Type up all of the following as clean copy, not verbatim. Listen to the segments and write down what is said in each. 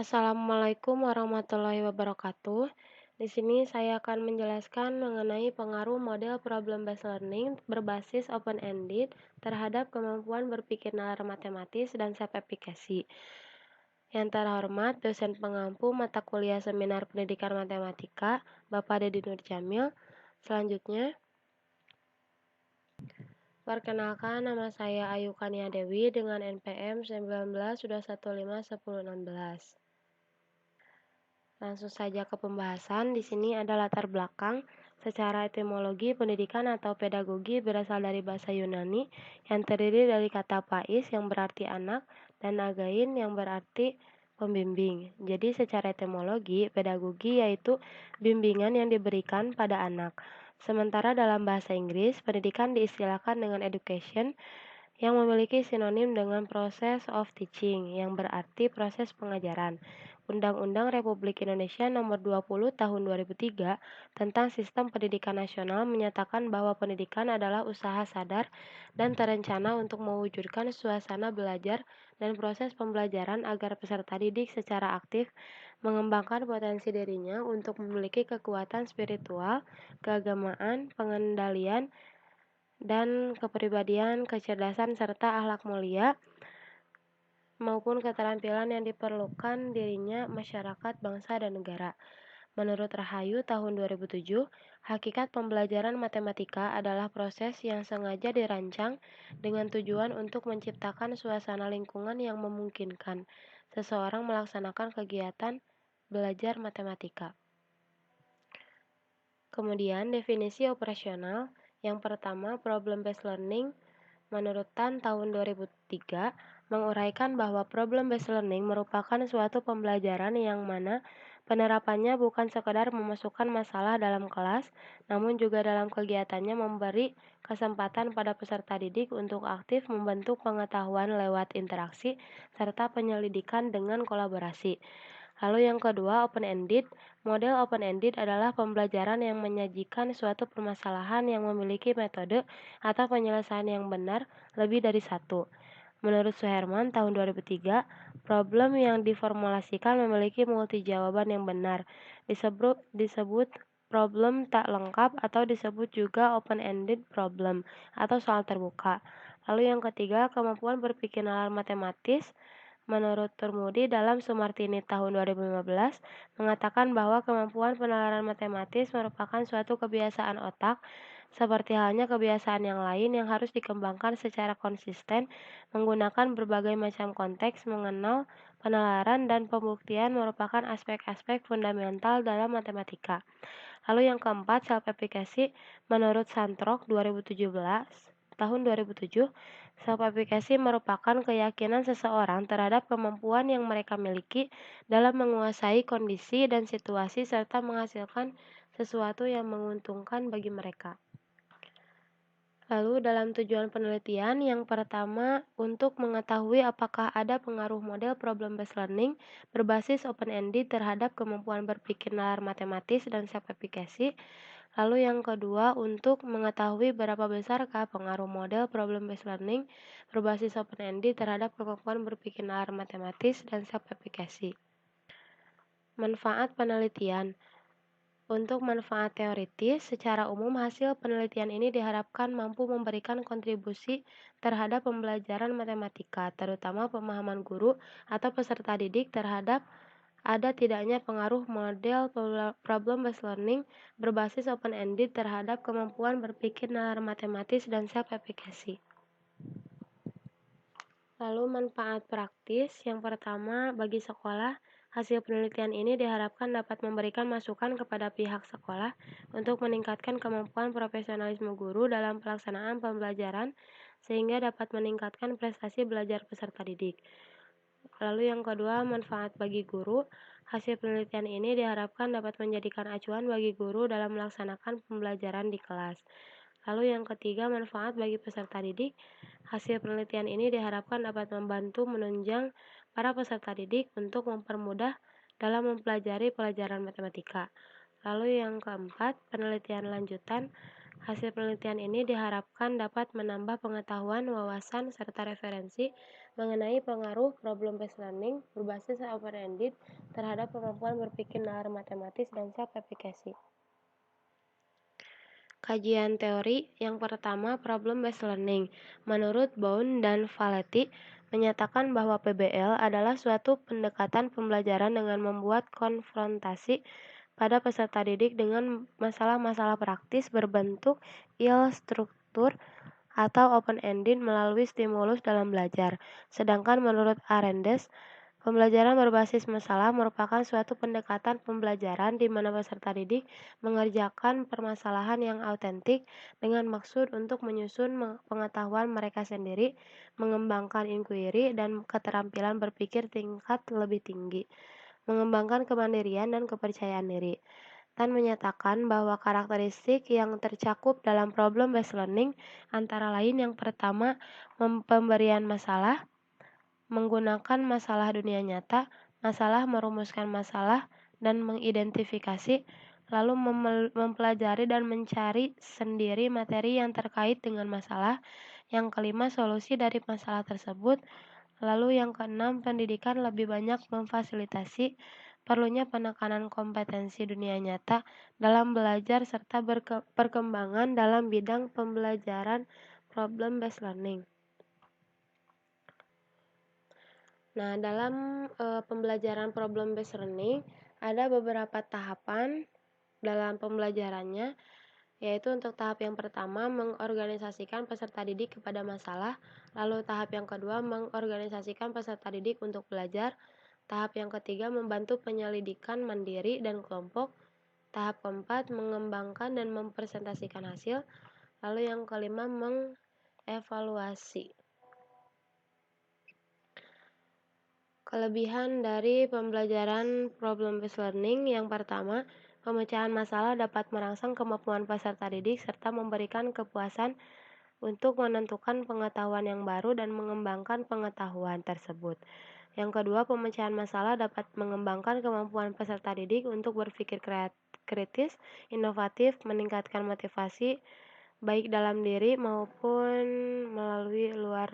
Assalamualaikum warahmatullahi wabarakatuh. Di sini saya akan menjelaskan mengenai pengaruh model problem-based learning berbasis open-ended terhadap kemampuan berpikir nalar matematis dan self-efficacy. Yang terhormat, dosen pengampu mata kuliah Seminar Pendidikan Matematika, Bapak Dedi Nurjamil. Selanjutnya, perkenalkan nama saya Ayu Kania Dewi dengan NPM 19-15-1016. Langsung saja ke pembahasan. Di sini ada latar belakang. Secara etimologi, pendidikan atau pedagogi berasal dari bahasa Yunani yang terdiri dari kata pais yang berarti anak dan again yang berarti pembimbing. Jadi secara etimologi, pedagogi yaitu bimbingan yang diberikan pada anak. Sementara dalam bahasa Inggris, pendidikan diistilahkan dengan education yang memiliki sinonim dengan process of teaching yang berarti proses pengajaran. Undang-Undang Republik Indonesia Nomor 20 Tahun 2003 tentang Sistem Pendidikan Nasional menyatakan bahwa pendidikan adalah usaha sadar dan terencana untuk mewujudkan suasana belajar dan proses pembelajaran agar peserta didik secara aktif mengembangkan potensi dirinya untuk memiliki kekuatan spiritual, keagamaan, pengendalian, dan kepribadian, kecerdasan, serta akhlak mulia maupun keterampilan yang diperlukan dirinya, masyarakat, bangsa, dan negara. Menurut Rahayu tahun 2007, hakikat pembelajaran matematika adalah proses yang sengaja dirancang dengan tujuan untuk menciptakan suasana lingkungan yang memungkinkan seseorang melaksanakan kegiatan belajar matematika. Kemudian, definisi operasional. Yang pertama, problem-based learning menurut Tan tahun 2003 menguraikan bahwa problem-based learning merupakan suatu pembelajaran yang mana penerapannya bukan sekadar memasukkan masalah dalam kelas, namun juga dalam kegiatannya memberi kesempatan pada peserta didik untuk aktif membentuk pengetahuan lewat interaksi serta penyelidikan dengan kolaborasi. Lalu yang kedua, open-ended. Model open-ended adalah pembelajaran yang menyajikan suatu permasalahan yang memiliki metode atau penyelesaian yang benar lebih dari satu. Menurut Suherman tahun 2003, problem yang diformulasikan memiliki multi jawaban yang benar. Disebut problem tak lengkap atau disebut juga open-ended problem atau soal terbuka. Lalu yang ketiga, kemampuan berpikir nalar matematis. Menurut Turmudi dalam Sumartini tahun 2015 mengatakan bahwa kemampuan penalaran matematis merupakan suatu kebiasaan otak seperti halnya kebiasaan yang lain yang harus dikembangkan secara konsisten menggunakan berbagai macam konteks. Mengenal penalaran dan pembuktian merupakan aspek-aspek fundamental dalam matematika. Lalu yang keempat, self-efficacy. Menurut Santrok tahun 2007, self-efficacy merupakan keyakinan seseorang terhadap kemampuan yang mereka miliki dalam menguasai kondisi dan situasi serta menghasilkan sesuatu yang menguntungkan bagi mereka. Lalu dalam tujuan penelitian, yang pertama untuk mengetahui apakah ada pengaruh model problem-based learning berbasis open-ended terhadap kemampuan berpikir nalar matematis dan self-efficacy. Lalu yang kedua untuk mengetahui berapa besarkah pengaruh model problem-based learning berbasis open-ended terhadap kemampuan berpikir nalar matematis dan self-efficacy. Manfaat penelitian. Untuk manfaat teoritis, secara umum hasil penelitian ini diharapkan mampu memberikan kontribusi terhadap pembelajaran matematika, terutama pemahaman guru atau peserta didik terhadap ada tidaknya pengaruh model problem-based learning berbasis open-ended terhadap kemampuan berpikir nalar matematis dan self-efficacy. Lalu manfaat praktis, yang pertama bagi sekolah, hasil penelitian ini diharapkan dapat memberikan masukan kepada pihak sekolah untuk meningkatkan kemampuan profesionalisme guru dalam pelaksanaan pembelajaran sehingga dapat meningkatkan prestasi belajar peserta didik. Lalu yang kedua, manfaat bagi guru. Hasil penelitian ini diharapkan dapat menjadikan acuan bagi guru dalam melaksanakan pembelajaran di kelas. Lalu yang ketiga, manfaat bagi peserta didik. Hasil penelitian ini diharapkan dapat membantu menunjang para peserta didik untuk mempermudah dalam mempelajari pelajaran matematika. Lalu yang keempat, penelitian lanjutan. Hasil penelitian ini diharapkan dapat menambah pengetahuan, wawasan, serta referensi mengenai pengaruh problem-based learning berbasis open-ended terhadap kemampuan berpikir nalar matematis dan self-efficacy. Kajian teori yang pertama, problem-based learning. Menurut Bound dan Valetti, menyatakan bahwa PBL adalah suatu pendekatan pembelajaran dengan membuat konfrontasi pada peserta didik dengan masalah-masalah praktis berbentuk struktur atau open-ended melalui stimulus dalam belajar. Sedangkan menurut Arendts, pembelajaran berbasis masalah merupakan suatu pendekatan pembelajaran di mana peserta didik mengerjakan permasalahan yang autentik dengan maksud untuk menyusun pengetahuan mereka sendiri, mengembangkan inquiry dan keterampilan berpikir tingkat lebih tinggi, mengembangkan kemandirian dan kepercayaan diri. Tan menyatakan bahwa karakteristik yang tercakup dalam problem-based learning antara lain yang pertama, pemberian masalah, menggunakan masalah dunia nyata, masalah merumuskan masalah, dan mengidentifikasi, lalu mempelajari dan mencari sendiri materi yang terkait dengan masalah. Yang kelima, solusi dari masalah tersebut. Lalu yang keenam, pendidikan lebih banyak memfasilitasi perlunya penekanan kompetensi dunia nyata dalam belajar serta perkembangan dalam bidang pembelajaran problem-based learning. Nah, dalam pembelajaran problem-based learning ada beberapa tahapan dalam pembelajarannya, yaitu untuk tahap yang pertama mengorganisasikan peserta didik kepada masalah, lalu tahap yang kedua mengorganisasikan peserta didik untuk belajar, tahap yang ketiga membantu penyelidikan mandiri dan kelompok, tahap keempat mengembangkan dan mempresentasikan hasil, lalu yang kelima mengevaluasi. Kelebihan dari pembelajaran problem-based learning yang pertama, pemecahan masalah dapat merangsang kemampuan peserta didik serta memberikan kepuasan untuk menentukan pengetahuan yang baru dan mengembangkan pengetahuan tersebut. Yang kedua, pemecahan masalah dapat mengembangkan kemampuan peserta didik untuk berpikir kritis, inovatif, meningkatkan motivasi baik dalam diri maupun melalui luar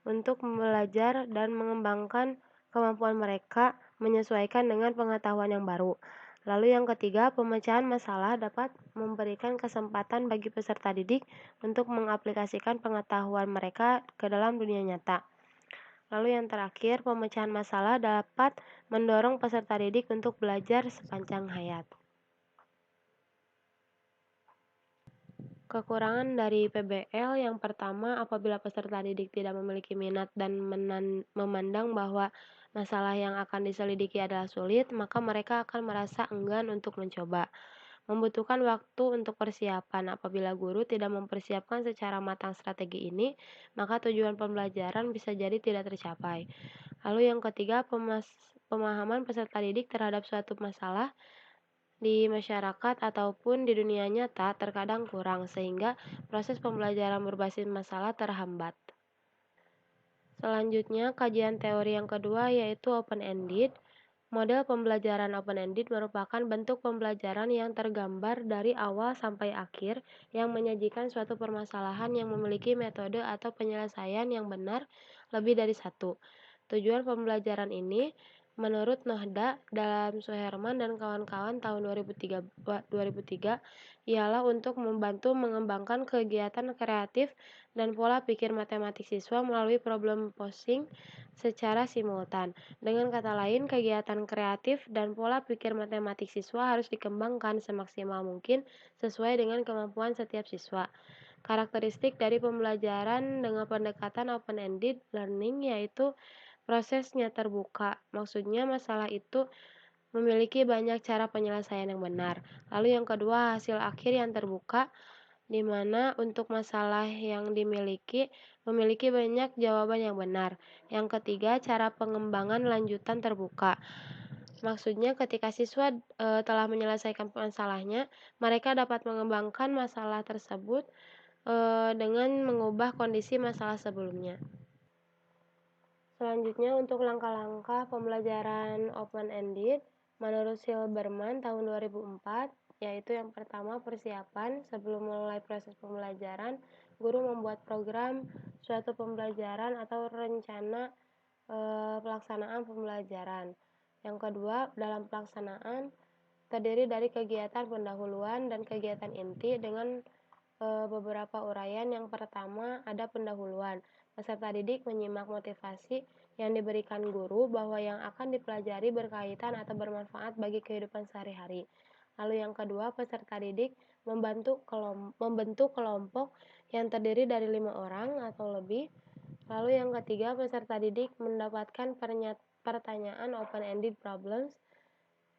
untuk belajar dan mengembangkan kemampuan mereka menyesuaikan dengan pengetahuan yang baru. Lalu yang ketiga, pemecahan masalah dapat memberikan kesempatan bagi peserta didik untuk mengaplikasikan pengetahuan mereka ke dalam dunia nyata. Lalu yang terakhir, pemecahan masalah dapat mendorong peserta didik untuk belajar sepanjang hayat. Kekurangan dari PBL yang pertama, apabila peserta didik tidak memiliki minat dan memandang bahwa masalah yang akan diselidiki adalah sulit, maka mereka akan merasa enggan untuk mencoba. Membutuhkan waktu untuk persiapan. Apabila guru tidak mempersiapkan secara matang strategi ini, maka tujuan pembelajaran bisa jadi tidak tercapai. Lalu yang ketiga, pemahaman peserta didik terhadap suatu masalah di masyarakat ataupun di dunia nyata terkadang kurang, sehingga proses pembelajaran berbasis masalah terhambat. Selanjutnya, kajian teori yang kedua yaitu open-ended. Model pembelajaran open-ended merupakan bentuk pembelajaran yang tergambar dari awal sampai akhir yang menyajikan suatu permasalahan yang memiliki metode atau penyelesaian yang benar lebih dari satu. Tujuan pembelajaran ini menurut Nohda dalam Suherman dan kawan-kawan tahun 2003 ialah untuk membantu mengembangkan kegiatan kreatif dan pola pikir matematik siswa melalui problem posing secara simultan. Dengan kata lain, kegiatan kreatif dan pola pikir matematik siswa harus dikembangkan semaksimal mungkin sesuai dengan kemampuan setiap siswa. Karakteristik dari pembelajaran dengan pendekatan open-ended learning yaitu prosesnya terbuka. Maksudnya masalah itu memiliki banyak cara penyelesaian yang benar. Lalu yang kedua, hasil akhir yang terbuka, di mana untuk masalah yang memiliki banyak jawaban yang benar. Yang ketiga, cara pengembangan lanjutan terbuka. Maksudnya ketika siswa telah menyelesaikan masalahnya, mereka dapat mengembangkan masalah tersebut dengan mengubah kondisi masalah sebelumnya. Selanjutnya untuk langkah-langkah pembelajaran open-ended, menurut Silberman tahun 2004, yaitu yang pertama persiapan sebelum mulai proses pembelajaran, guru membuat program suatu pembelajaran atau rencana pelaksanaan pembelajaran. Yang kedua, dalam pelaksanaan terdiri dari kegiatan pendahuluan dan kegiatan inti dengan beberapa uraian. Yang pertama, ada pendahuluan. Peserta didik menyimak motivasi yang diberikan guru bahwa yang akan dipelajari berkaitan atau bermanfaat bagi kehidupan sehari-hari. Lalu yang kedua, peserta didik membentuk kelompok yang terdiri dari 5 orang atau lebih. Lalu yang ketiga, peserta didik mendapatkan pertanyaan open-ended problems.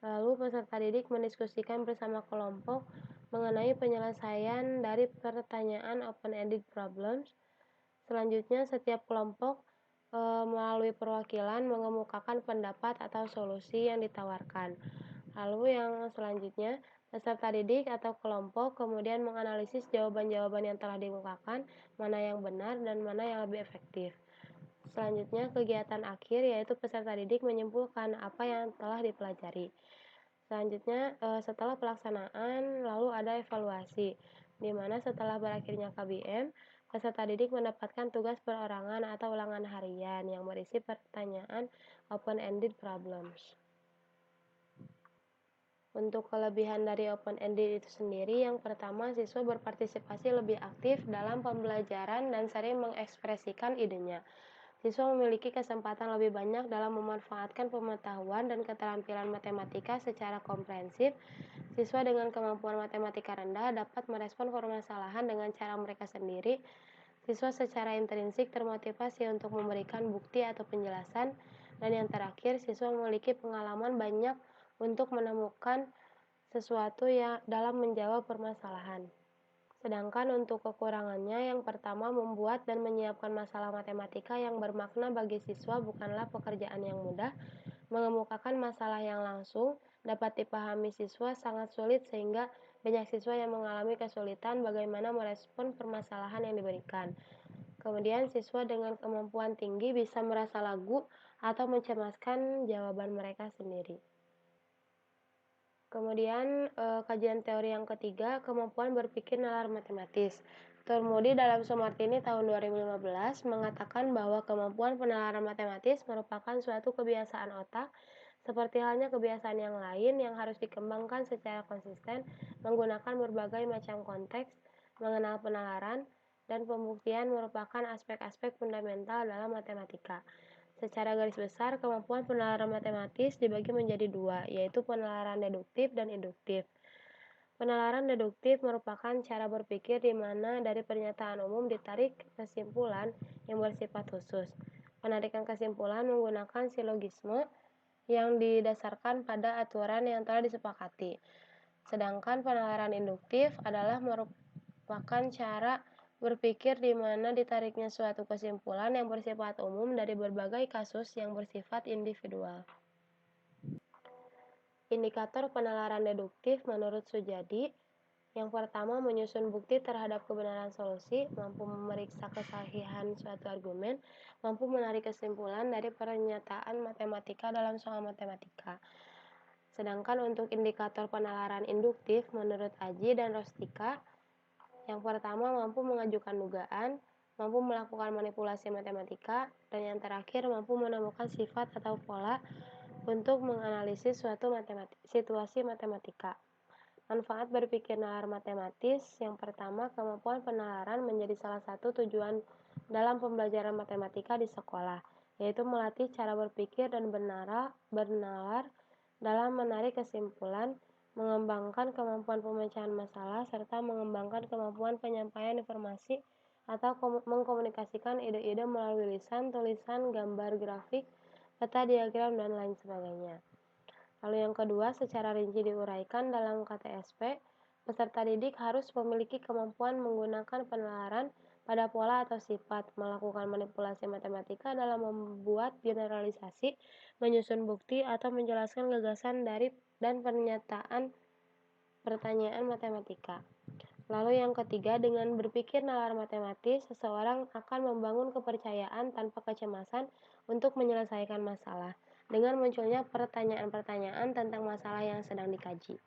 Lalu peserta didik mendiskusikan bersama kelompok mengenai penyelesaian dari pertanyaan open-ended problems. Selanjutnya, setiap kelompok melalui perwakilan mengemukakan pendapat atau solusi yang ditawarkan. Lalu yang selanjutnya, peserta didik atau kelompok kemudian menganalisis jawaban-jawaban yang telah dikemukakan, mana yang benar dan mana yang lebih efektif. Selanjutnya, kegiatan akhir yaitu peserta didik menyimpulkan apa yang telah dipelajari. Selanjutnya, setelah pelaksanaan, lalu ada evaluasi, di mana setelah berakhirnya KBM, peserta didik mendapatkan tugas perorangan atau ulangan harian yang berisi pertanyaan open-ended problems. Untuk kelebihan dari open-ended itu sendiri, yang pertama, siswa berpartisipasi lebih aktif dalam pembelajaran dan sering mengekspresikan idenya. Siswa memiliki kesempatan lebih banyak dalam memanfaatkan pengetahuan dan keterampilan matematika secara komprehensif. Siswa dengan kemampuan matematika rendah dapat merespon permasalahan dengan cara mereka sendiri. Siswa secara intrinsik termotivasi untuk memberikan bukti atau penjelasan. Dan yang terakhir, siswa memiliki pengalaman banyak untuk menemukan sesuatu yang dalam menjawab permasalahan. Sedangkan untuk kekurangannya, yang pertama, membuat dan menyiapkan masalah matematika yang bermakna bagi siswa bukanlah pekerjaan yang mudah. Mengemukakan masalah yang langsung dapat dipahami siswa sangat sulit sehingga banyak siswa yang mengalami kesulitan bagaimana merespon permasalahan yang diberikan. Kemudian siswa dengan kemampuan tinggi bisa merasa ragu atau mencemaskan jawaban mereka sendiri. Kemudian kajian teori yang ketiga, kemampuan berpikir nalar matematis. Turmudi dalam Sumartini tahun 2015 mengatakan bahwa kemampuan penalaran matematis merupakan suatu kebiasaan otak, seperti halnya kebiasaan yang lain yang harus dikembangkan secara konsisten, menggunakan berbagai macam konteks, mengenal penalaran, dan pembuktian merupakan aspek-aspek fundamental dalam matematika. Secara garis besar, kemampuan penalaran matematis dibagi menjadi dua, yaitu penalaran deduktif dan induktif. Penalaran deduktif merupakan cara berpikir di mana dari pernyataan umum ditarik kesimpulan yang bersifat khusus. Penarikan kesimpulan menggunakan silogisme yang didasarkan pada aturan yang telah disepakati. Sedangkan penalaran induktif adalah merupakan cara berpikir di mana ditariknya suatu kesimpulan yang bersifat umum dari berbagai kasus yang bersifat individual. Indikator penalaran deduktif menurut Sujadi, yang pertama, menyusun bukti terhadap kebenaran solusi, mampu memeriksa kesahihan suatu argumen, mampu menarik kesimpulan dari pernyataan matematika dalam soal matematika. Sedangkan untuk indikator penalaran induktif menurut Aji dan Rostika, yang pertama, mampu mengajukan dugaan, mampu melakukan manipulasi matematika, dan yang terakhir, mampu menemukan sifat atau pola untuk menganalisis suatu situasi matematika. Manfaat berpikir nalar matematis, yang pertama, kemampuan penalaran menjadi salah satu tujuan dalam pembelajaran matematika di sekolah, yaitu melatih cara berpikir dan bernalar dalam menarik kesimpulan, mengembangkan kemampuan pemecahan masalah, serta mengembangkan kemampuan penyampaian informasi atau mengkomunikasikan ide-ide melalui lisan, tulisan, gambar grafik, peta diagram, dan lain sebagainya. Lalu yang kedua, secara rinci diuraikan dalam KTSP, peserta didik harus memiliki kemampuan menggunakan penalaran pada pola atau sifat, melakukan manipulasi matematika dalam membuat generalisasi, menyusun bukti, atau menjelaskan gagasan dari dan pernyataan pertanyaan matematika. Lalu yang ketiga, dengan berpikir nalar matematis, seseorang akan membangun kepercayaan tanpa kecemasan untuk menyelesaikan masalah, dengan munculnya pertanyaan-pertanyaan tentang masalah yang sedang dikaji.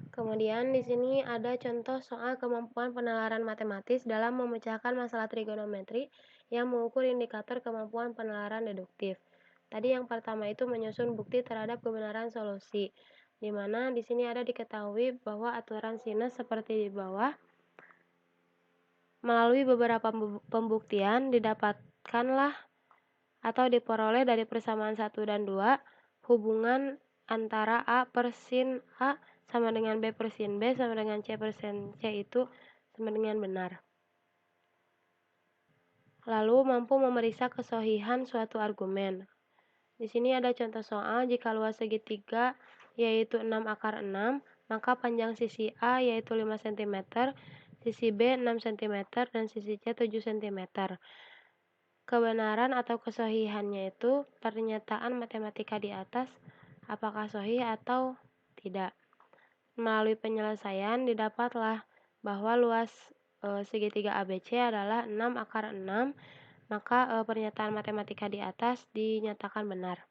Kemudian di sini ada contoh soal kemampuan penalaran matematis dalam memecahkan masalah trigonometri yang mengukur indikator kemampuan penalaran deduktif. Tadi yang pertama itu menyusun bukti terhadap kebenaran solusi, di mana di sini ada diketahui bahwa aturan sinus seperti di bawah. Melalui beberapa pembuktian didapatkanlah atau diperoleh dari persamaan 1 dan 2, hubungan antara A per sin A sama dengan B per sin B sama dengan C per sin C itu sama dengan benar. Lalu mampu memeriksa kesohihan suatu argumen. Di sini ada contoh soal jika luas segitiga yaitu 6/6, maka panjang sisi A yaitu 5 cm, sisi B 6 cm, dan sisi C 7 cm. Kebenaran atau kesohihannya itu pernyataan matematika di atas apakah sahih atau tidak. Melalui penyelesaian didapatlah bahwa luas segitiga ABC adalah 6/6, maka pernyataan matematika di atas dinyatakan benar.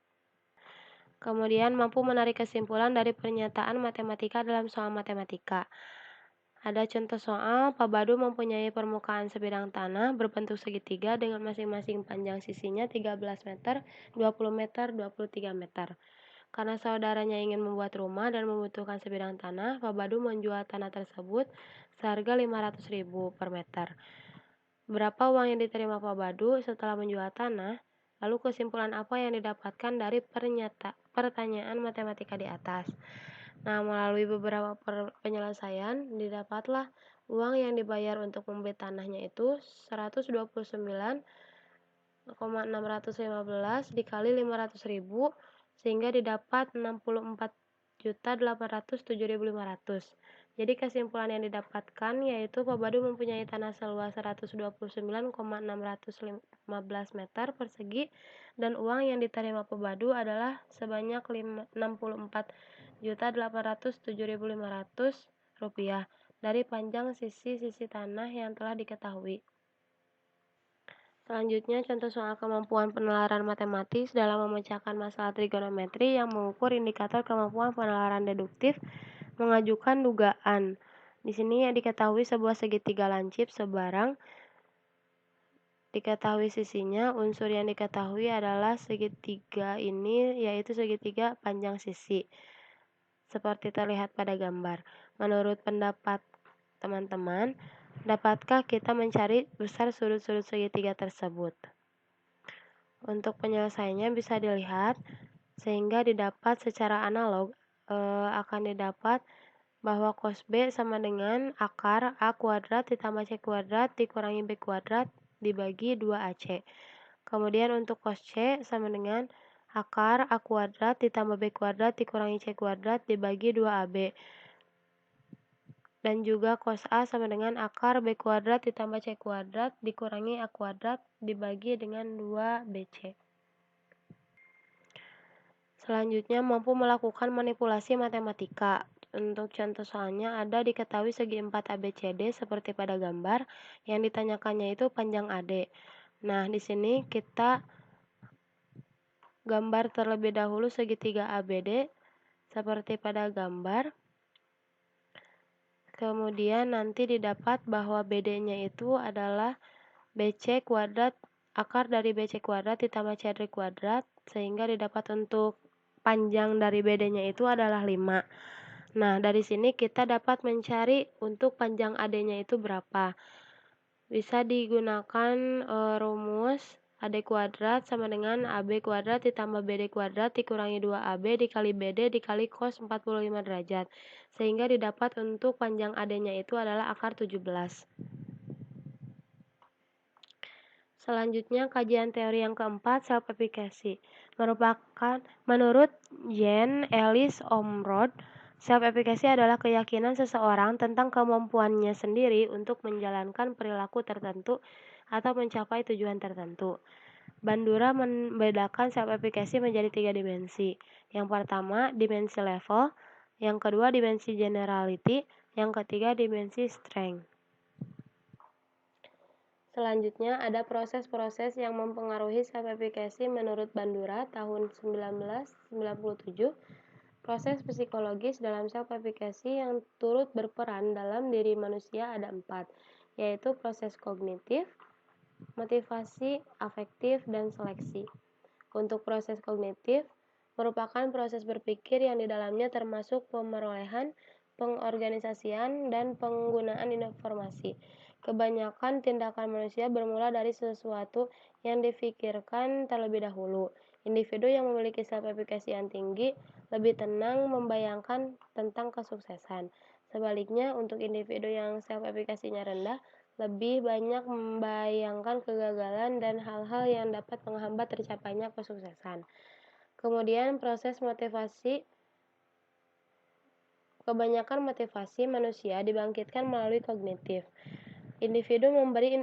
Kemudian mampu menarik kesimpulan dari pernyataan matematika dalam soal matematika. Ada contoh soal, Pak Badu mempunyai permukaan sebidang tanah berbentuk segitiga dengan masing-masing panjang sisinya 13 meter, 20 meter, 23 meter. Karena saudaranya ingin membuat rumah dan membutuhkan sebidang tanah, Pak Badu menjual tanah tersebut seharga 500.000 per meter. Berapa uang yang diterima Pak Badu setelah menjual tanah? Lalu kesimpulan apa yang didapatkan dari pertanyaan matematika di atas? Nah, melalui beberapa penyelesaian, didapatlah uang yang dibayar untuk membeli tanahnya itu 129,615 dikali 500.000 sehingga didapat 64.807.500. Jadi kesimpulan yang didapatkan yaitu Pak Badu mempunyai tanah seluas 129,615 meter persegi dan uang yang diterima Pak Badu adalah sebanyak 64.807.500 rupiah dari panjang sisi-sisi tanah yang telah diketahui. Selanjutnya, contoh soal kemampuan penalaran matematis dalam memecahkan masalah trigonometri yang mengukur indikator kemampuan penalaran deduktif mengajukan dugaan. Di sini yang diketahui sebuah segitiga lancip sebarang diketahui sisinya, unsur yang diketahui adalah segitiga ini yaitu segitiga panjang sisi. Seperti terlihat pada gambar. Menurut pendapat teman-teman, dapatkah kita mencari besar sudut-sudut segitiga tersebut? Untuk penyelesaiannya bisa dilihat sehingga didapat secara analog akan didapat bahwa cos B sama dengan akar A kuadrat ditambah C kuadrat dikurangi B kuadrat dibagi 2AC. Kemudian untuk cos C sama dengan akar A kuadrat ditambah B kuadrat dikurangi C kuadrat dibagi 2AB. Dan juga cos A sama dengan akar B kuadrat ditambah C kuadrat dikurangi A kuadrat dibagi dengan 2BC. Selanjutnya, mampu melakukan manipulasi matematika. Untuk contoh soalnya ada diketahui segi 4 ABCD seperti pada gambar, yang ditanyakannya itu panjang AD. Nah, di sini kita gambar terlebih dahulu segitiga ABD seperti pada gambar. Kemudian nanti didapat bahwa BD-nya itu adalah BC kuadrat akar dari BC kuadrat ditambah CD kuadrat sehingga didapat untuk panjang dari BD-nya itu adalah 5. Nah, dari sini kita dapat mencari untuk panjang AD-nya itu berapa. Bisa digunakan rumus AD kuadrat sama dengan AB kuadrat ditambah BD kuadrat dikurangi 2AB dikali BD dikali cos 45 derajat. Sehingga didapat untuk panjang AD-nya itu adalah akar 17. Selanjutnya, kajian teori yang keempat, self-efficacy. Menurut Jean Ellis Omrod, self-efficacy adalah keyakinan seseorang tentang kemampuannya sendiri untuk menjalankan perilaku tertentu atau mencapai tujuan tertentu. Bandura membedakan self-efficacy menjadi 3 dimensi. Yang pertama, dimensi level. Yang kedua, dimensi generality. Yang ketiga, dimensi strength. Selanjutnya ada proses-proses yang mempengaruhi self-efficacy menurut Bandura tahun 1997. Proses psikologis dalam self-efficacy yang turut berperan dalam diri manusia ada 4, yaitu proses kognitif, motivasi, afektif, dan seleksi. Untuk proses kognitif, merupakan proses berpikir yang di dalamnya termasuk pemerolehan, pengorganisasian, dan penggunaan informasi. Kebanyakan tindakan manusia bermula dari sesuatu yang difikirkan terlebih dahulu. Individu yang memiliki self-efficacy yang tinggi lebih tenang membayangkan tentang kesuksesan. Sebaliknya, untuk individu yang self-efficacy-nya rendah, lebih banyak membayangkan kegagalan dan hal-hal yang dapat menghambat tercapainya kesuksesan. Kemudian proses motivasi, kebanyakan motivasi manusia dibangkitkan melalui kognitif. Individu memberi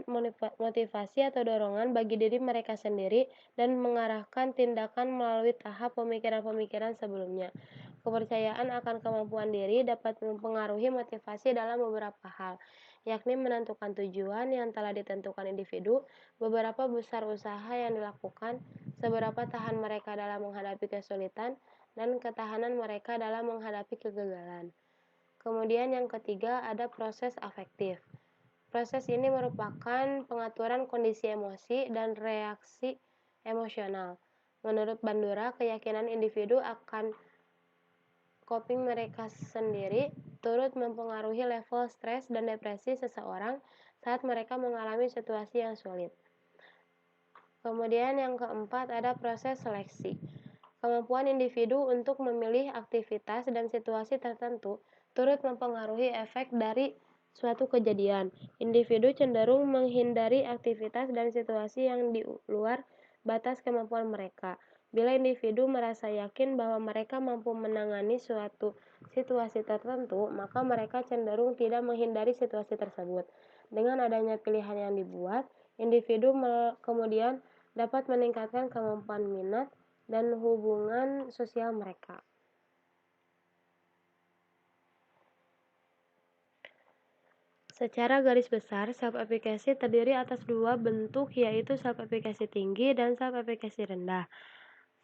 motivasi atau dorongan bagi diri mereka sendiri dan mengarahkan tindakan melalui tahap pemikiran-pemikiran sebelumnya. Kepercayaan akan kemampuan diri dapat mempengaruhi motivasi dalam beberapa hal, yakni menentukan tujuan yang telah ditentukan individu, beberapa besar usaha yang dilakukan, seberapa tahan mereka dalam menghadapi kesulitan, dan ketahanan mereka dalam menghadapi kegagalan. Kemudian yang ketiga ada proses afektif. Proses ini merupakan pengaturan kondisi emosi dan reaksi emosional. Menurut Bandura, keyakinan individu akan coping mereka sendiri turut mempengaruhi level stres dan depresi seseorang saat mereka mengalami situasi yang sulit. Kemudian yang keempat ada proses seleksi. Kemampuan individu untuk memilih aktivitas dan situasi tertentu turut mempengaruhi efek dari suatu kejadian. Individu cenderung menghindari aktivitas dan situasi yang di luar batas kemampuan mereka. Bila individu merasa yakin bahwa mereka mampu menangani suatu situasi tertentu, maka mereka cenderung tidak menghindari situasi tersebut. Dengan adanya pilihan yang dibuat, individu kemudian dapat meningkatkan kemampuan minat dan hubungan sosial mereka. Secara garis besar, self-efficacy terdiri atas dua bentuk, yaitu self-efficacy tinggi dan self-efficacy rendah.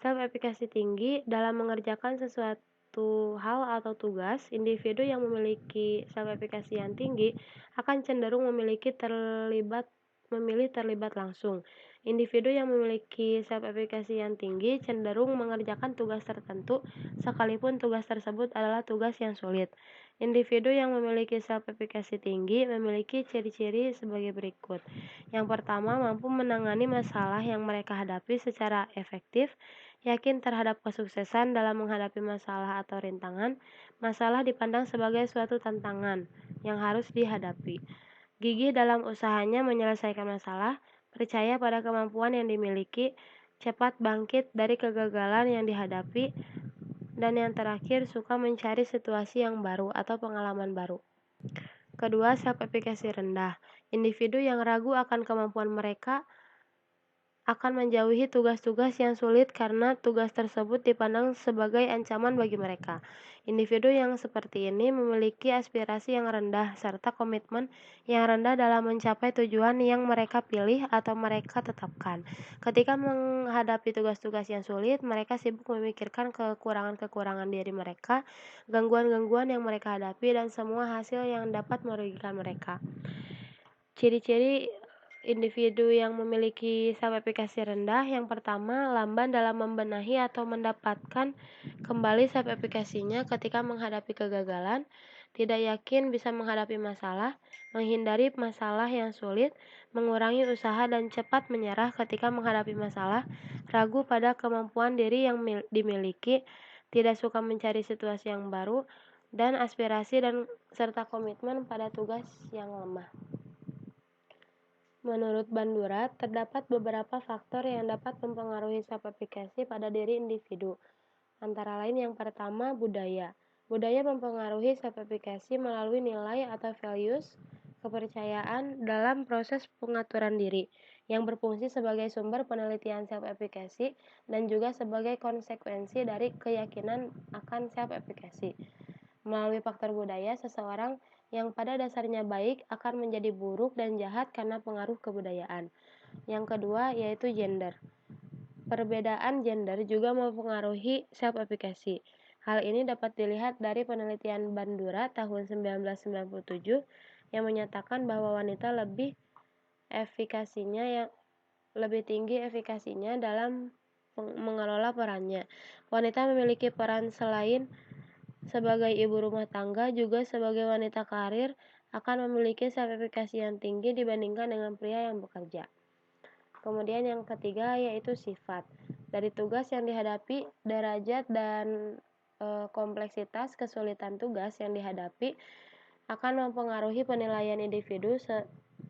Self-efficacy tinggi dalam mengerjakan sesuatu hal atau tugas, individu yang memiliki self-efficacy yang tinggi akan cenderung memilih terlibat langsung. Individu yang memiliki self-efficacy yang tinggi cenderung mengerjakan tugas tertentu sekalipun tugas tersebut adalah tugas yang sulit. Individu yang memiliki self-efficacy tinggi memiliki ciri-ciri sebagai berikut. Yang pertama, mampu menangani masalah yang mereka hadapi secara efektif, yakin terhadap kesuksesan dalam menghadapi masalah atau rintangan. Masalah dipandang sebagai suatu tantangan yang harus dihadapi. Gigih dalam usahanya menyelesaikan masalah, percaya pada kemampuan yang dimiliki, cepat bangkit dari kegagalan yang dihadapi, dan yang terakhir suka mencari situasi yang baru atau pengalaman baru. Kedua, self-efficacy rendah. Individu yang ragu akan kemampuan mereka akan menjauhi tugas-tugas yang sulit karena tugas tersebut dipandang sebagai ancaman bagi mereka. Individu yang seperti ini memiliki aspirasi yang rendah serta komitmen yang rendah dalam mencapai tujuan yang mereka pilih atau mereka tetapkan. Ketika menghadapi tugas-tugas yang sulit, mereka sibuk memikirkan kekurangan-kekurangan diri mereka, gangguan-gangguan yang mereka hadapi, dan semua hasil yang dapat merugikan mereka. Ciri-ciri individu yang memiliki self-efficacy rendah, yang pertama, lamban dalam membenahi atau mendapatkan kembali self-efficacy-nya ketika menghadapi kegagalan, tidak yakin bisa menghadapi masalah, menghindari masalah yang sulit, mengurangi usaha dan cepat menyerah ketika menghadapi masalah, ragu pada kemampuan diri yang dimiliki, tidak suka mencari situasi yang baru, dan aspirasi dan serta komitmen pada tugas yang lemah. Menurut Bandura, terdapat beberapa faktor yang dapat mempengaruhi self-efficacy pada diri individu. Antara lain yang pertama, budaya. Budaya mempengaruhi self-efficacy melalui nilai atau values, kepercayaan dalam proses pengaturan diri, yang berfungsi sebagai sumber penelitian self-efficacy dan juga sebagai konsekuensi dari keyakinan akan self-efficacy. Melalui faktor budaya, seseorang yang pada dasarnya baik akan menjadi buruk dan jahat karena pengaruh kebudayaan. Yang kedua yaitu gender. Perbedaan gender juga mempengaruhi self-efficacy. Hal ini dapat dilihat dari penelitian Bandura tahun 1997 yang menyatakan bahwa wanita lebih tinggi efikasinya dalam mengelola perannya. Wanita memiliki peran selain sebagai ibu rumah tangga, juga sebagai wanita karir akan memiliki self-efikasi yang tinggi dibandingkan dengan pria yang bekerja. Kemudian yang ketiga yaitu sifat. Dari tugas yang dihadapi, derajat dan kompleksitas kesulitan tugas yang dihadapi akan mempengaruhi penilaian individu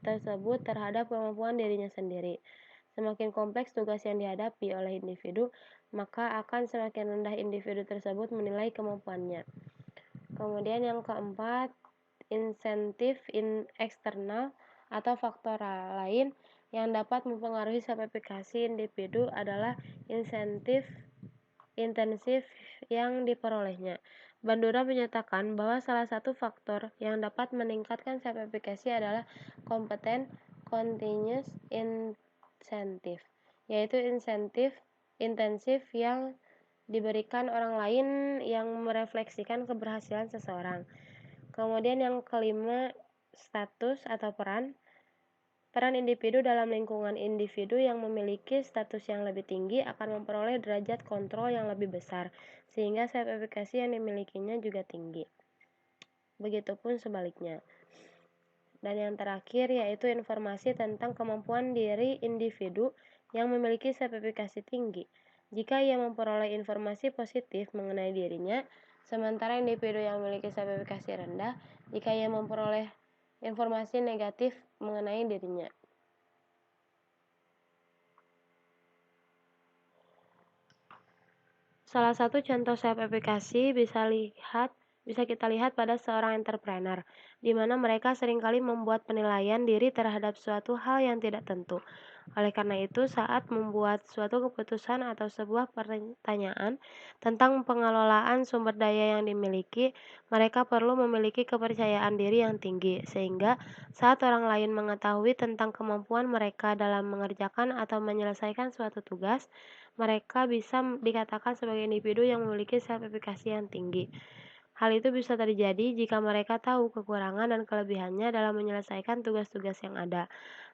tersebut terhadap kemampuan dirinya sendiri. Semakin kompleks tugas yang dihadapi oleh individu, maka akan semakin rendah individu tersebut menilai kemampuannya. Kemudian yang keempat, insentif eksternal atau faktor lain yang dapat mempengaruhi self-efikasi individu adalah intensif yang diperolehnya. Bandura menyatakan bahwa salah satu faktor yang dapat meningkatkan self-efikasi adalah kompeten continuous insentif, yaitu insentif intensif yang diberikan orang lain yang merefleksikan keberhasilan seseorang. Kemudian yang kelima, status atau peran. Peran individu dalam lingkungan. Individu yang memiliki status yang lebih tinggi akan memperoleh derajat kontrol yang lebih besar, sehingga self-efikasi yang dimilikinya juga tinggi. Begitupun sebaliknya. Dan yang terakhir yaitu informasi tentang kemampuan diri individu yang memiliki self-efikasi tinggi. Jika ia memperoleh informasi positif mengenai dirinya, sementara individu yang memiliki self-efikasi rendah, jika ia memperoleh informasi negatif mengenai dirinya. Salah satu contoh self-efikasi bisa kita lihat pada seorang entrepreneur, di mana mereka seringkali membuat penilaian diri terhadap suatu hal yang tidak tentu. Oleh karena itu, saat membuat suatu keputusan atau sebuah pertanyaan tentang pengelolaan sumber daya yang dimiliki, mereka perlu memiliki kepercayaan diri yang tinggi, sehingga saat orang lain mengetahui tentang kemampuan mereka dalam mengerjakan atau menyelesaikan suatu tugas, mereka bisa dikatakan sebagai individu yang memiliki self-efikasi yang tinggi. Hal itu bisa terjadi jika mereka tahu kekurangan dan kelebihannya dalam menyelesaikan tugas-tugas yang ada.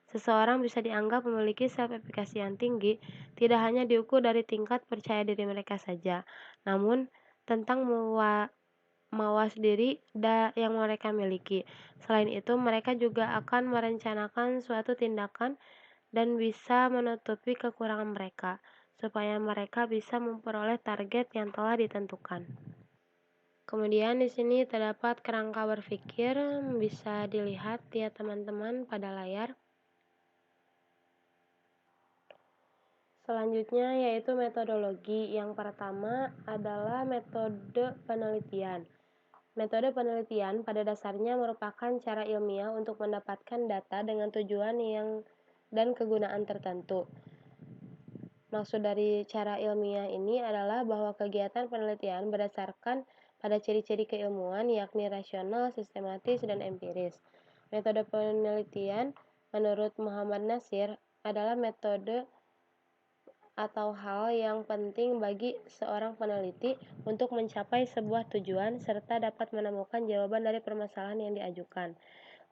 Seseorang bisa dianggap memiliki self-efikasi yang tinggi, tidak hanya diukur dari tingkat percaya diri mereka saja, namun tentang mawas diri yang mereka miliki. Selain itu, mereka juga akan merencanakan suatu tindakan dan bisa menutupi kekurangan mereka, supaya mereka bisa memperoleh target yang telah ditentukan. Kemudian di sini terdapat kerangka berpikir, bisa dilihat ya teman-teman pada layar. Selanjutnya yaitu metodologi. Yang pertama adalah metode penelitian. Metode penelitian pada dasarnya merupakan cara ilmiah untuk mendapatkan data dengan tujuan dan kegunaan tertentu. Maksud dari cara ilmiah ini adalah bahwa kegiatan penelitian berdasarkan pada ciri-ciri keilmuan, yakni rasional, sistematis, dan empiris. Metode penelitian menurut Muhammad Nasir adalah metode atau hal yang penting bagi seorang peneliti untuk mencapai sebuah tujuan serta dapat menemukan jawaban dari permasalahan yang diajukan.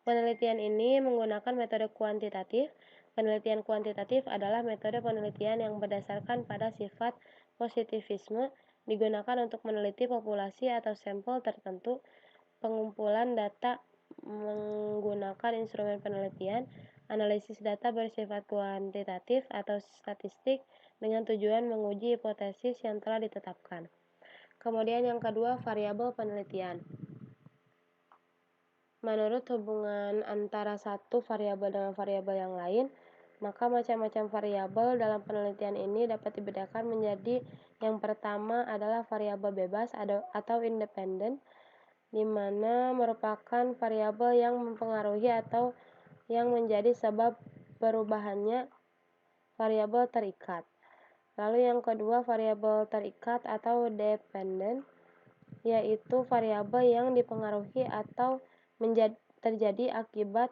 Penelitian ini menggunakan metode kuantitatif. Penelitian kuantitatif adalah metode penelitian yang berdasarkan pada sifat positivisme, digunakan untuk meneliti populasi atau sampel tertentu. Pengumpulan data menggunakan instrumen penelitian. Analisis data bersifat kuantitatif atau statistik dengan tujuan menguji hipotesis yang telah ditetapkan. Kemudian yang kedua, variabel penelitian. Menurut hubungan antara satu variabel dengan variabel yang lain, maka macam-macam variabel dalam penelitian ini dapat dibedakan menjadi yang pertama adalah variabel bebas atau independen, di mana merupakan variabel yang mempengaruhi atau yang menjadi sebab perubahannya variabel terikat. Lalu yang kedua, variabel terikat atau dependen, yaitu variabel yang dipengaruhi atau terjadi akibat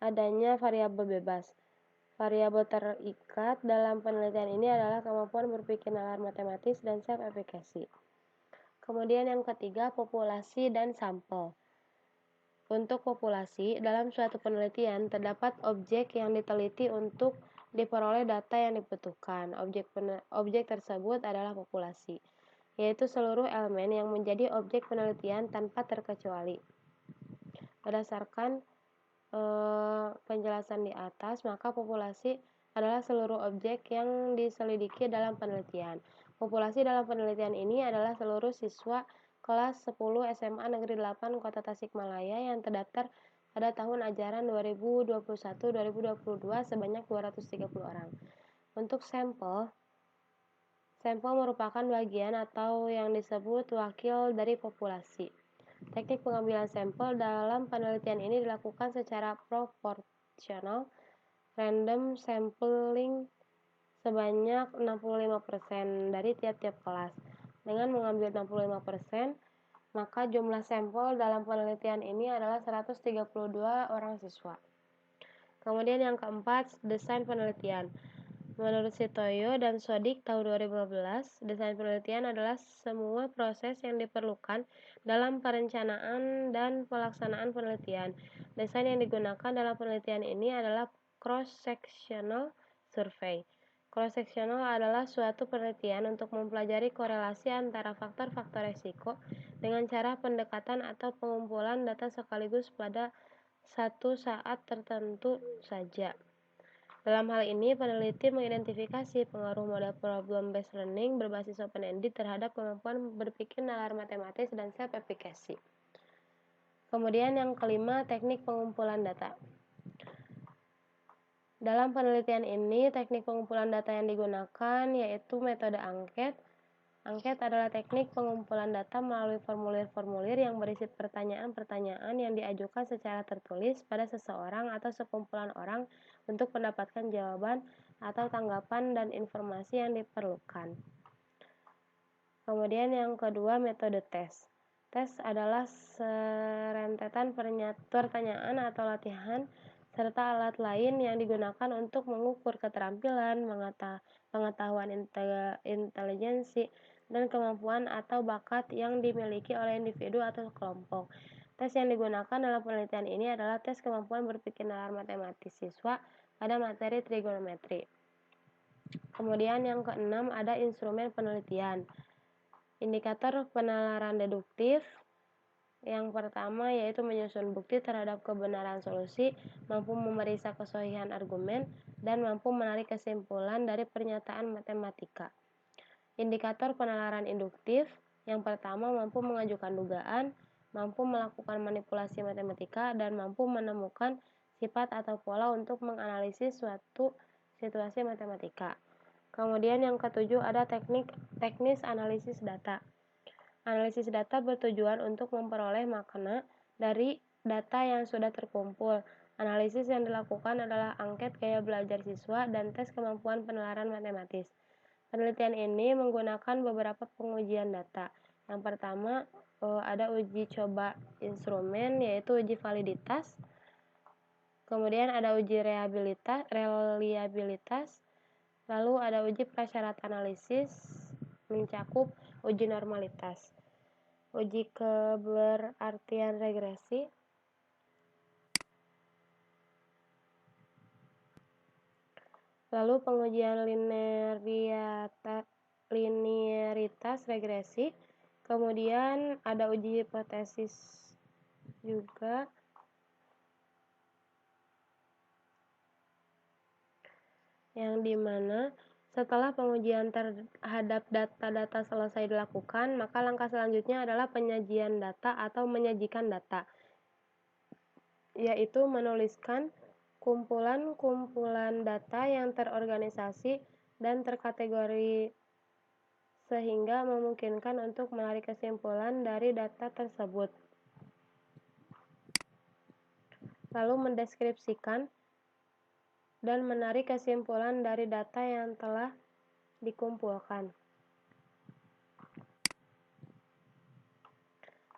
adanya variabel bebas. Variabel terikat dalam penelitian ini adalah kemampuan berpikir nalar matematis dan self-efikasi. Kemudian yang ketiga, populasi dan sampel. Untuk populasi, dalam suatu penelitian terdapat objek yang diteliti untuk diperoleh data yang dibutuhkan. Objek tersebut adalah populasi, yaitu seluruh elemen yang menjadi objek penelitian tanpa terkecuali. Berdasarkan penjelasan di atas, maka populasi adalah seluruh objek yang diselidiki dalam penelitian. Populasi dalam penelitian ini adalah seluruh siswa kelas 10 SMA Negeri 8 Kota Tasikmalaya yang terdaftar pada tahun ajaran 2021-2022 sebanyak 230 orang. Untuk sampel merupakan bagian atau yang disebut wakil dari populasi. Teknik pengambilan sampel dalam penelitian ini dilakukan secara proporsional random sampling sebanyak 65% dari tiap-tiap kelas. Dengan mengambil 65%, maka jumlah sampel dalam penelitian ini adalah 132 orang siswa. Kemudian yang keempat, desain penelitian. Menurut Sitoyo dan Sodik tahun 2015, desain penelitian adalah semua proses yang diperlukan dalam perencanaan dan pelaksanaan penelitian. Desain yang digunakan dalam penelitian ini adalah cross-sectional survey. Cross-sectional adalah suatu penelitian untuk mempelajari korelasi antara faktor-faktor resiko dengan cara pendekatan atau pengumpulan data sekaligus pada satu saat tertentu saja. Dalam hal ini, peneliti mengidentifikasi pengaruh model problem-based learning berbasis open-ended terhadap kemampuan berpikir nalar matematis dan self-efficacy. Kemudian yang kelima, teknik pengumpulan data. Dalam penelitian ini, teknik pengumpulan data yang digunakan yaitu metode angket. Angket adalah teknik pengumpulan data melalui formulir-formulir yang berisi pertanyaan-pertanyaan yang diajukan secara tertulis pada seseorang atau sekumpulan orang untuk mendapatkan jawaban atau tanggapan dan informasi yang diperlukan. Kemudian yang kedua, metode tes. Tes adalah serentetan pertanyaan atau latihan serta alat lain yang digunakan untuk mengukur keterampilan, pengetahuan intelijensi, dan kemampuan atau bakat yang dimiliki oleh individu atau kelompok. Tes yang digunakan dalam penelitian ini adalah tes kemampuan berpikir nalar matematis siswa pada materi trigonometri. Kemudian yang keenam, ada instrumen penelitian. Indikator penalaran deduktif. Yang pertama yaitu menyusun bukti terhadap kebenaran solusi, mampu memeriksa kesahihan argumen, dan mampu menarik kesimpulan dari pernyataan matematika. Indikator penalaran induktif. Yang pertama mampu mengajukan dugaan, mampu melakukan manipulasi matematika, dan mampu menemukan sifat atau pola untuk menganalisis suatu situasi matematika. Kemudian yang ketujuh ada teknis analisis data. Analisis data bertujuan untuk memperoleh makna dari data yang sudah terkumpul. Analisis yang dilakukan adalah angket gaya belajar siswa dan tes kemampuan penalaran matematis. Penelitian ini menggunakan beberapa pengujian data. Yang pertama ada uji coba instrumen yaitu uji validitas. Kemudian ada uji reliabilitas. Lalu ada uji prasyarat analisis mencakup uji normalitas, uji keberartian regresi, lalu pengujian linearitas regresi, kemudian ada uji hipotesis juga, yang dimana setelah pengujian terhadap data-data selesai dilakukan, maka langkah selanjutnya adalah penyajian data atau menyajikan data, yaitu menuliskan kumpulan-kumpulan data yang terorganisasi dan terkategori sehingga memungkinkan untuk menarik kesimpulan dari data tersebut. Lalu mendeskripsikan dan menarik kesimpulan dari data yang telah dikumpulkan.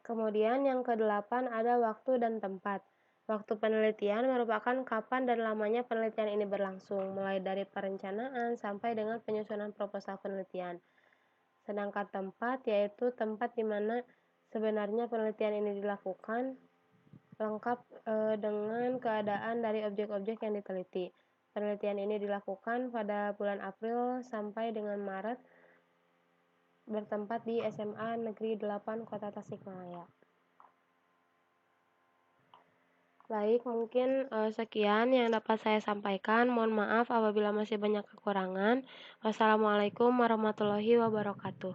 Kemudian yang kedelapan ada waktu dan tempat. Waktu penelitian merupakan kapan dan lamanya penelitian ini berlangsung, mulai dari perencanaan sampai dengan penyusunan proposal penelitian. Sedangkan tempat yaitu tempat di mana sebenarnya penelitian ini dilakukan, lengkap dengan keadaan dari objek-objek yang diteliti. Penelitian ini dilakukan pada bulan April sampai dengan Maret, bertempat di SMA Negeri 8 Kota Tasikmalaya. Baik, mungkin sekian yang dapat saya sampaikan. Mohon maaf apabila masih banyak kekurangan. Wassalamualaikum warahmatullahi wabarakatuh.